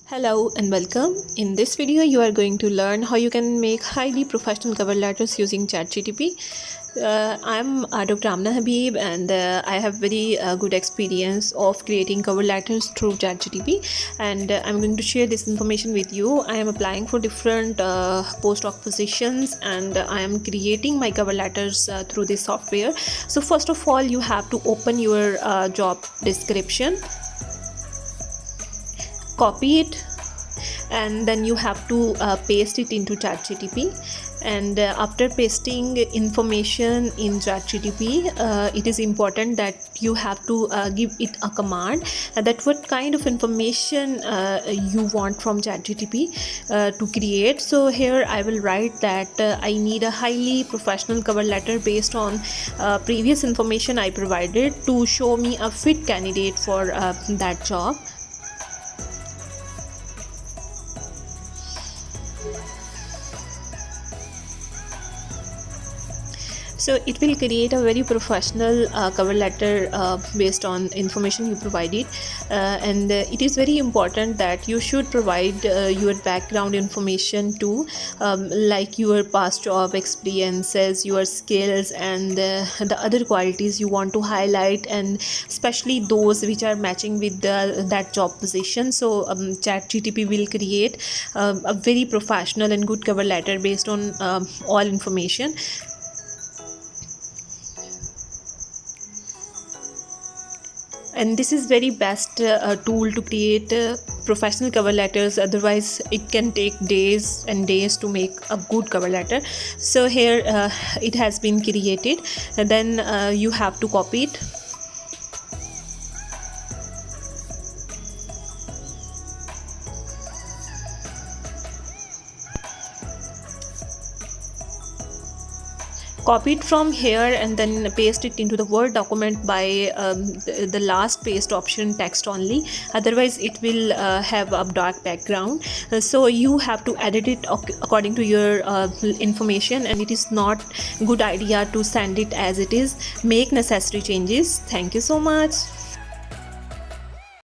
Hello and welcome. In this video, you are going to learn how you can make highly professional cover letters using ChatGPT. I'm Dr. Amna Habib, and I have very good experience of creating cover letters through ChatGPT, and I'm going to share this information with you. I am applying for different postdoc positions, and I am creating my cover letters through this software. So first of all, you have to open your job description, copy it, and then you have to paste it into ChatGPT. And after pasting information in ChatGPT, it is important that you have to give it a command that what kind of information you want from ChatGPT to create. So here I will write that I need a highly professional cover letter based on previous information I provided to show me a fit candidate for that job. So it will create a very professional cover letter based on information you provided, and it is very important that you should provide your background information too, like your past job experiences, your skills, and the other qualities you want to highlight, and especially those which are matching with that job position. So ChatGPT will create a very professional and good cover letter based on all information. And this is very best tool to create professional cover letters. Otherwise it can take days and days to make a good cover letter. So here it has been created, and then you have to copy it, copy it from here, and then paste it into the Word document by the last paste option, text only. Otherwise it will have a dark background. So you have to edit it according to your information, and it is not good idea to send it as it is. Make necessary changes. Thank you so much.